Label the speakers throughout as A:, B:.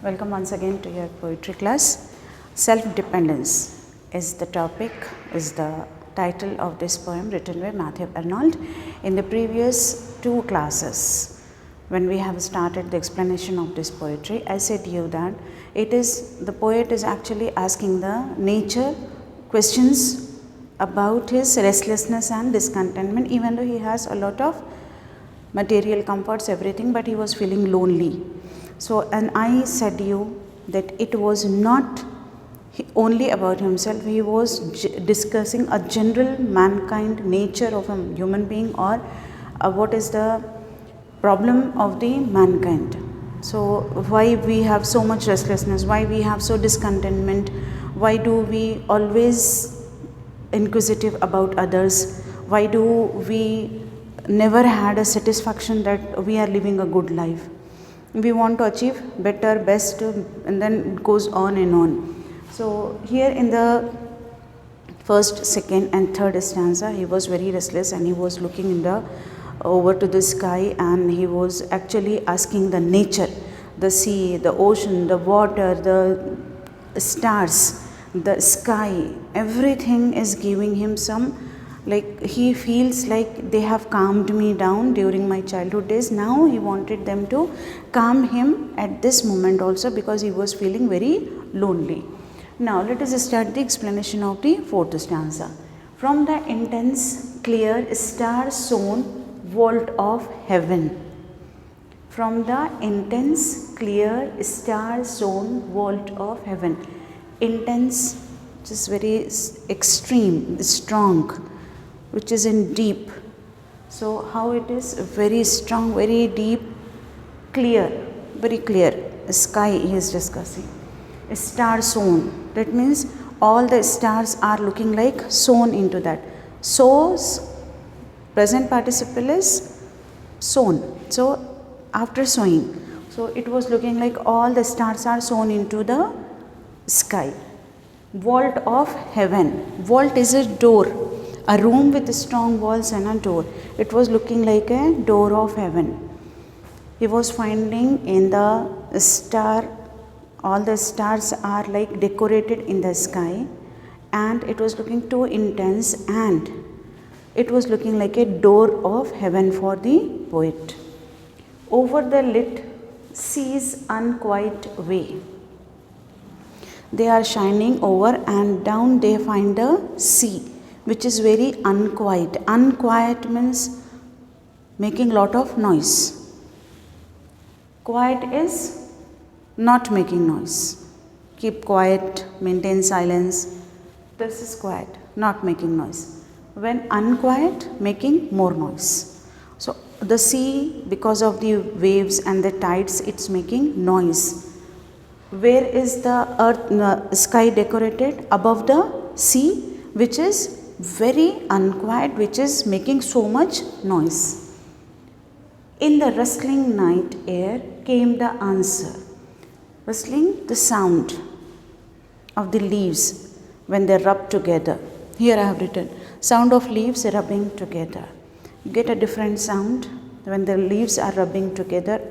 A: Welcome once again to your poetry class. Self-dependence is the topic, is the title of this poem written by Matthew Arnold. In the previous two classes, when we have started the explanation of this poetry, I said to you that the poet is actually asking the nature questions about his restlessness and discontentment, even though he has a lot of material comforts, everything, but he was feeling lonely. So, and I said to you that it was not only about himself, he was discussing a general mankind nature of a human being, or what is the problem of the mankind. So, why we have so much restlessness, why we have so discontentment, why do we always inquisitive about others, why do we never had a satisfaction that we are living a good life. We want to achieve better, best, and then it goes on and on. So here in the first, second and third stanza, he was very restless and he was looking over to the sky, and he was actually asking the nature, the sea, the ocean, the water, the stars, the sky, everything is giving him some, like he feels like they have calmed me down during my childhood days. Now he wanted them to calm him at this moment also, because he was feeling very lonely. Now let us start the explanation of the fourth stanza. From the intense, clear, star-sown vault of heaven. From the intense, clear, star-sown vault of heaven. Intense, which is very extreme, strong, which is in deep. So how it is? Very strong, very deep, clear, very clear. Sky he is discussing. Star sown. That means all the stars are looking like sown into that. Sows, present participle is sown. So after sowing. So it was looking like all the stars are sown into the sky. Vault of heaven. Vault is a door. A room with strong walls and a door. It was looking like a door of heaven. He was finding in the star, all the stars are like decorated in the sky, and it was looking too intense, and it was looking like a door of heaven for the poet. Over the lit sea's unquiet way, they are shining over, and down they find the sea, which is very unquiet. Unquiet means making lot of noise. Quiet is not making noise. Keep quiet, maintain silence. This is quiet, not making noise. When unquiet, making more noise. So the sea, because of the waves and the tides, it's making noise. Where is the earth, sky decorated? Above the sea, which is very unquiet, which is making so much noise. In the rustling night air came the answer. Rustling, the sound of the leaves when they rub together. Here I have written sound of leaves rubbing together. You get a different sound when the leaves are rubbing together.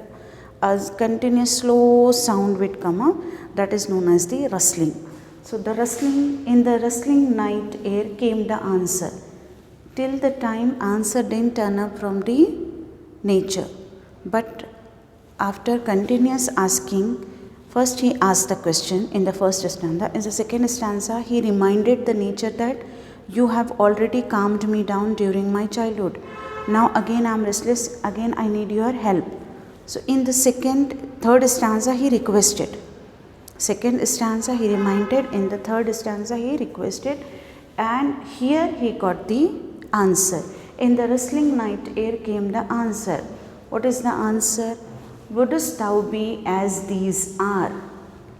A: A continuous slow sound will come up, that is known as the rustling. So the rustling, in the rustling night air came the answer. Till the time answer didn't turn up from the nature. But after continuous asking, first he asked the question in the first stanza. In the second stanza, he reminded the nature that you have already calmed me down during my childhood. Now again I am restless, again I need your help. So in the third stanza he requested. Second stanza he reminded, in the third stanza he requested, and here he got the answer. In the rustling night air came the answer. What is the answer? Wouldst thou be as these are,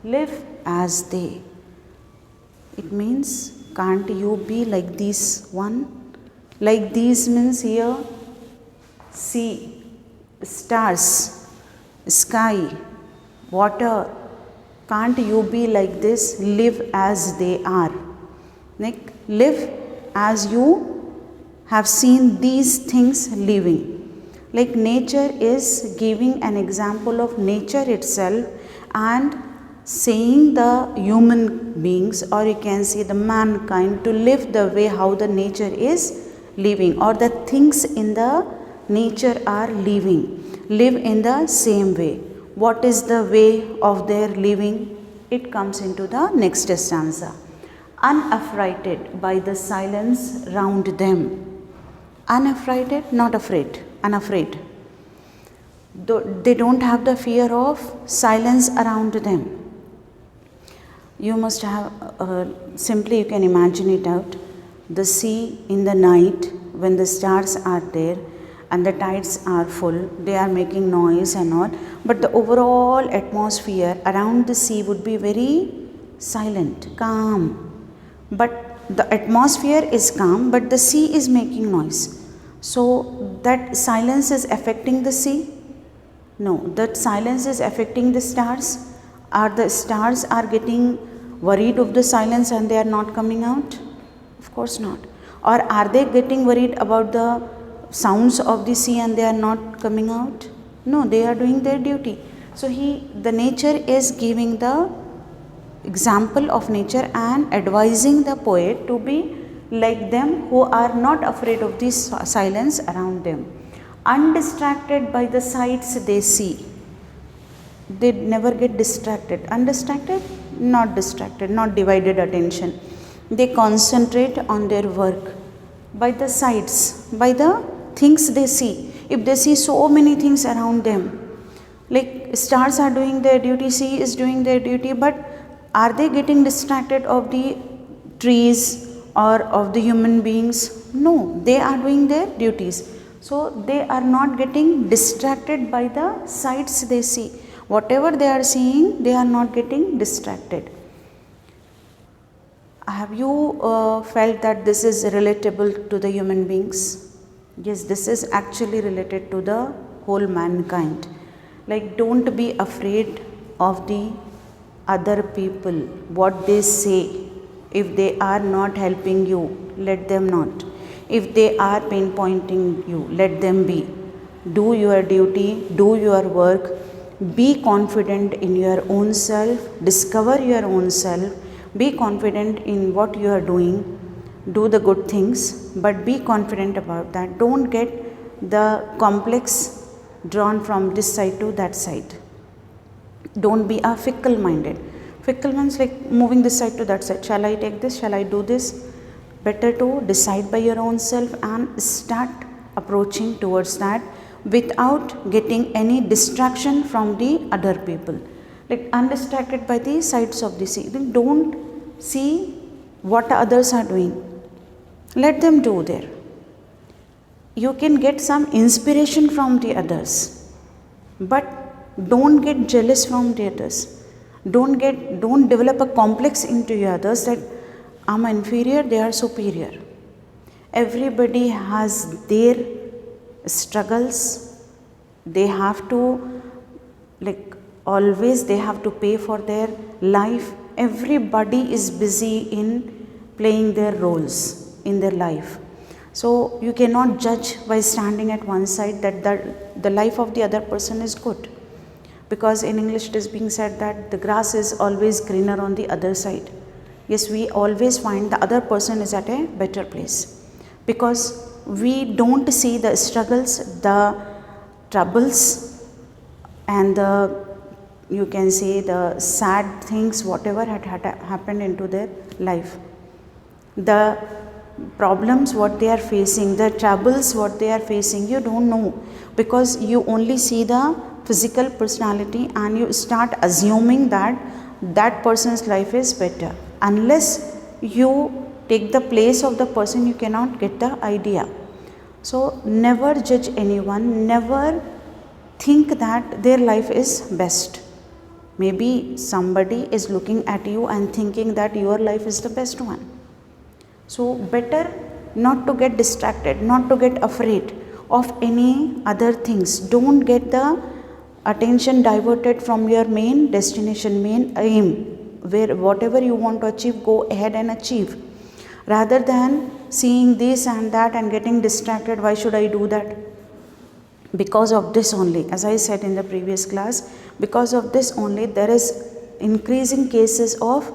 A: live as they. It means, can't you be like this one? Like these means here, sea, stars, sky, water. Can't you be like this? Live as they are. Like, live as you have seen these things living. Like nature is giving an example of nature itself and saying the human beings, or you can say the mankind, to live the way how the nature is living, or the things in the nature are living, live in the same way. What is the way of their living? It comes into the next stanza. Unaffrighted by the silence round them. Unaffrighted, not afraid, unafraid. They don't have the fear of silence around them. You must have, simply you can imagine it out. The sea in the night, when the stars are there and the tides are full, they are making noise and all, but the overall atmosphere around the sea would be very silent, calm. But the atmosphere is calm, but the sea is making noise. So that silence is affecting the sea? No, that silence is affecting the stars. Are the stars are getting worried of the silence and they are not coming out? Of course not. Or are they getting worried about the sounds of the sea and they are not coming out? No, they are doing their duty. So the nature is giving the example of nature and advising the poet to be like them, who are not afraid of this silence around them. Undistracted by the sights they see. They never get distracted. Undistracted, not distracted, not divided attention. They concentrate on their work by the sights, by the things they see. If they see so many things around them, like stars are doing their duty, sea is doing their duty, but are they getting distracted of the trees or of the human beings? No, they are doing their duties. So they are not getting distracted by the sights they see. Whatever they are seeing, they are not getting distracted. Have you felt that this is relatable to the human beings? Yes, this is actually related to the whole mankind. Like, don't be afraid of the other people, what they say. If they are not helping you, let them not. If they are pinpointing you, let them be. Do your duty, do your work, be confident in your own self, discover your own self, be confident in what you are doing, do the good things, but be confident about that. Don't get the complex drawn from this side to that side. Don't be a fickle minded. Fickle means like moving this side to that side. Shall I take this? Shall I do this? Better to decide by your own self and start approaching towards that without getting any distraction from the other people. Like, undistracted by the sides of the sea. Then don't see what others are doing. Let them do there. You can get some inspiration from the others, but don't get jealous from the others. Don't develop a complex into your others that I'm inferior, they are superior. Everybody has their struggles. They have to, like, always they have to pay for their life. Everybody is busy in playing their roles in their life. So you cannot judge by standing at one side that the life of the other person is good. Because in English it is being said that the grass is always greener on the other side. Yes, we always find the other person is at a better place. Because we don't see the struggles, the troubles, and you can say the sad things, whatever had happened into their life. The problems what they are facing, the troubles what they are facing, you don't know, because you only see the physical personality and you start assuming that that person's life is better. Unless you take the place of the person, you cannot get the idea. So never judge anyone, never think that their life is best. Maybe somebody is looking at you and thinking that your life is the best one. So better not to get distracted, not to get afraid of any other things. Don't get the attention diverted from your main destination, main aim, where whatever you want to achieve, go ahead and achieve. Rather than seeing this and that and getting distracted, why should I do that? Because of this only, as I said in the previous class, because of this only there is increasing cases of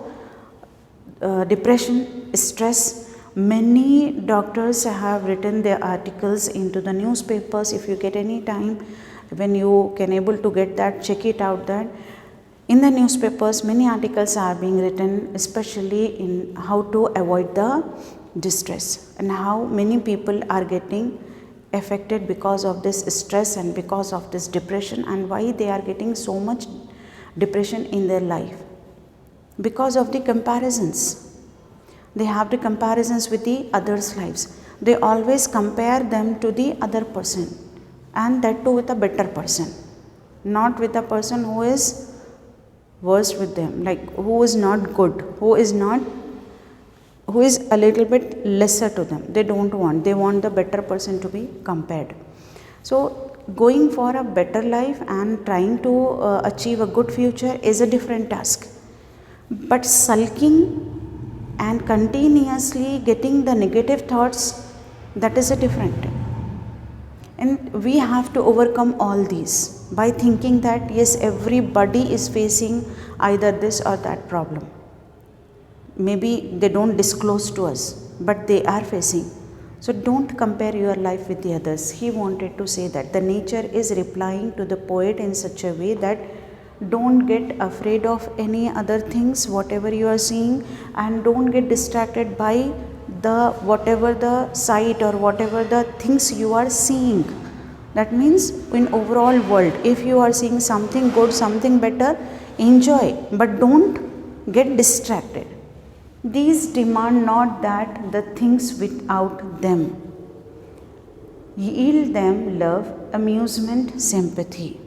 A: depression, stress. Many doctors have written their articles into the newspapers. If you get any time, when you can able to get that, check it out. That in the newspapers many articles are being written, especially in how to avoid the distress and how many people are getting affected because of this stress and because of this depression, and why they are getting so much depression in their life. Because of the comparisons. They have the comparisons with the others' lives. They always compare them to the other person, and that too with a better person, not with a person who is worse with them, like who is not good, who is a little bit lesser to them. They want the better person to be compared. So going for a better life and trying to achieve a good future is a different task, but sulking and continuously getting the negative thoughts, that is a different. And we have to overcome all these by thinking that yes, everybody is facing either this or that problem. Maybe they don't disclose to us, but they are facing. So don't compare your life with the others. He wanted to say that the nature is replying to the poet in such a way that don't get afraid of any other things, whatever you are seeing, and don't get distracted by the whatever the sight or whatever the things you are seeing. That means in overall world, if you are seeing something good, something better, enjoy, but don't get distracted. These demand not that the things without them. Yield them love, amusement, sympathy.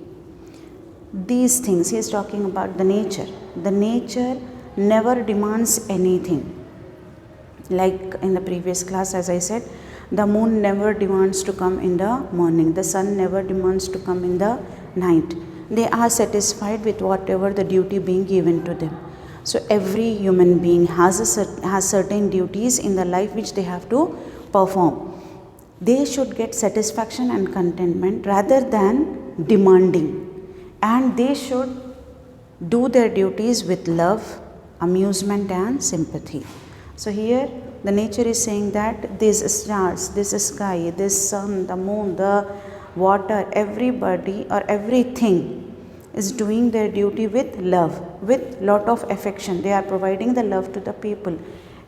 A: These things, he is talking about the nature. The nature never demands anything. Like in the previous class, as I said, the moon never demands to come in the morning. The sun never demands to come in the night. They are satisfied with whatever the duty being given to them. So every human being has certain duties in the life which they have to perform. They should get satisfaction and contentment rather than demanding. And they should do their duties with love, amusement and sympathy. So here the nature is saying that these stars, this sky, this sun, the moon, the water, everybody or everything is doing their duty with love, with lot of affection. They are providing the love to the people,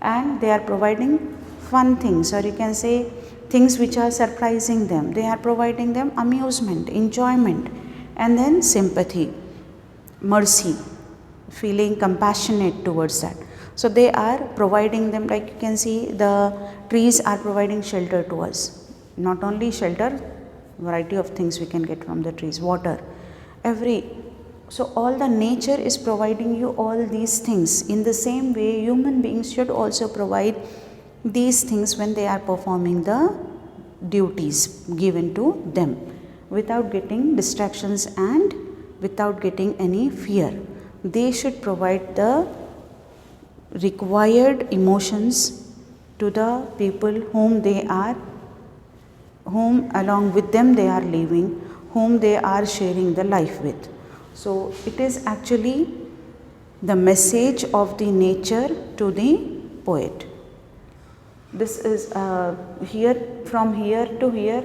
A: and they are providing fun things, or you can say things which are surprising them. They are providing them amusement, enjoyment, and then sympathy, mercy, feeling compassionate towards that. So they are providing them, like you can see the trees are providing shelter to us. Not only shelter, variety of things we can get from the trees, water, so all the nature is providing you all these things. In the same way, human beings should also provide these things when they are performing the duties given to them, without getting distractions and without getting any fear. They should provide the required emotions to the people whom along with them they are living, whom they are sharing the life with. So it is actually the message of the nature to the poet. This is here, from here to here,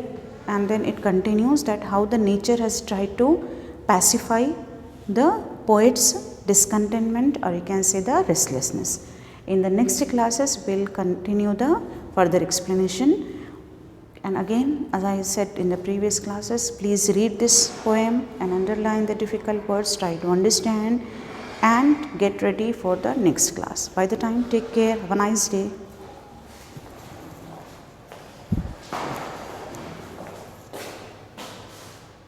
A: and then it continues that how the nature has tried to pacify the poet's discontentment, or you can say the restlessness. In the next classes, we will continue the further explanation. And again, as I said in the previous classes, please read this poem and underline the difficult words, try to understand and get ready for the next class. By the time, take care, have a nice day.